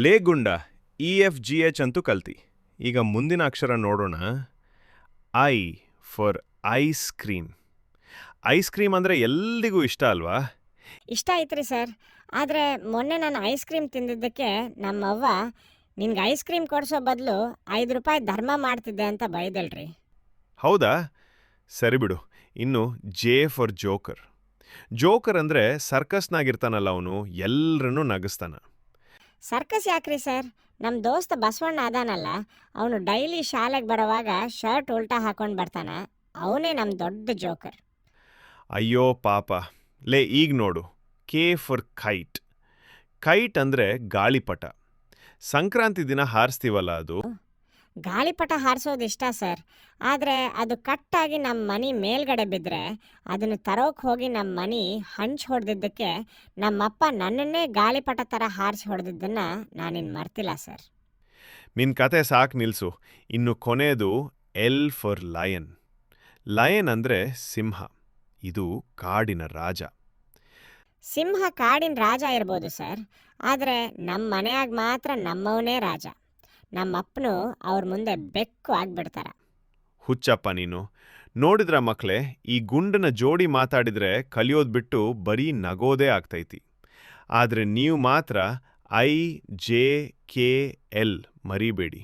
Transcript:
ಲೇ ಗುಂಡ EFGH ಅಂತೂ ಕಲ್ತಿ. ಈಗ ಮುಂದಿನ ಅಕ್ಷರ ನೋಡೋಣ. I for ice cream. Ice cream ಅಂದರೆ ಎಲ್ರಿಗೂ ಇಷ್ಟ ಅಲ್ವಾ? ಇಷ್ಟ ಐತ್ರಿ ಸರ್. ಆದರೆ ಮೊನ್ನೆ ನಾನು ಐಸ್ ಕ್ರೀಮ್ ತಿಂದಿದ್ದಕ್ಕೆ ನಮ್ಮವ್ವ ನಿನ್ಗೆ ಐಸ್ ಕ್ರೀಮ್ ಕೊಡಿಸೋ ಬದಲು ₹5 ಧರ್ಮ ಮಾಡ್ತಿದ್ದೆ ಅಂತ ಬೈದಳ್ರಿ. ಹೌದಾ? ಸರಿ ಬಿಡು. ಇನ್ನು ಜೆ ಫಾರ್ ಜೋಕರ್. ಜೋಕರ್ ಅಂದರೆ ಸರ್ಕಸ್ನಾಗಿರ್ತಾನಲ್ಲ ಅವನು, ಎಲ್ಲರನ್ನೂ ನಗಿಸ್ತಾನ. ಸರ್ಕಸ್ ಯಾಕ್ರಿ ಸರ್? ನಮ್ಮ ದೋಸ್ತ ಬಸವಣ್ಣ ಅದಾನಲ್ಲ, ಅವನು ಡೈಲಿ ಶಾಲೆಗೆ ಬರೋವಾಗ ಶರ್ಟ್ ಉಲ್ಟಾ ಹಾಕೊಂಡು ಬರ್ತಾನ. ಅವನೇ ನಮ್ಮ ದೊಡ್ಡ ಜೋಕರ್. ಅಯ್ಯೋ ಪಾಪ. ಲೇ ಈಗ ನೋಡು, ಕೆ ಫಾರ್ ಕೈಟ್. ಕೈಟ್ ಅಂದರೆ ಗಾಳಿಪಟ. ಸಂಕ್ರಾಂತಿ ದಿನ ಹಾರಿಸ್ತೀವಲ್ಲ ಅದು. ಗಾಳಿಪಟ ಹಾರಿಸೋದು ಇಷ್ಟ ಸರ್. ಆದರೆ ಅದು ಕಟ್ಟಾಗಿ ನಮ್ಮ ಮನೆ ಮೇಲ್ಗಡೆ ಬಿದ್ದರೆ ಅದನ್ನು ತರೋಕೆ ಹೋಗಿ ನಮ್ಮ ಮನೆ ಹಂಚು ಹೊಡೆದಿದ್ದಕ್ಕೆ ನಮ್ಮಪ್ಪ ನನ್ನನ್ನೇ ಗಾಳಿಪಟ ಥರ ಹಾರಿಸಿ ಹೊಡೆದಿದ್ದನ್ನು ನಾನಿನ್ನು ಮರ್ತಿಲ್ಲ ಸರ್. ನಿನ್ನ ಕತೆ ಸಾಕು ನಿಲ್ಲಿಸು. ಇನ್ನು ಕೊನೆಯದು ಎಲ್ ಫಾರ್ ಲಯನ್. ಲಯನ್ ಅಂದರೆ ಸಿಂಹ. ಇದು ಕಾಡಿನ ರಾಜ. ಸಿಂಹ ಕಾಡಿನ ರಾಜ ಇರ್ಬೋದು ಸರ್, ಆದರೆ ನಮ್ಮ ಮನೆಯಾಗ ಮಾತ್ರ ನಮ್ಮವನೇ ರಾಜ. ನಮ್ಮಪ್ಪನು ಅವ್ರ ಮುಂದೆ ಬೆಕ್ಕು ಆಗ್ಬಿಡ್ತಾರ. ಹುಚ್ಚಪ್ಪ ನೀನು. ನೋಡಿದ್ರ ಮಕ್ಕಳೇ, ಈ ಗುಂಡನ ಜೋಡಿ ಮಾತಾಡಿದ್ರೆ ಕಲಿಯೋದು ಬಿಟ್ಟು ಬರೀ ನಗೋದೇ ಆಗ್ತೈತಿ. ಆದರೆ ನೀವು ಮಾತ್ರ IJKL ಮರಿಬೇಡಿ.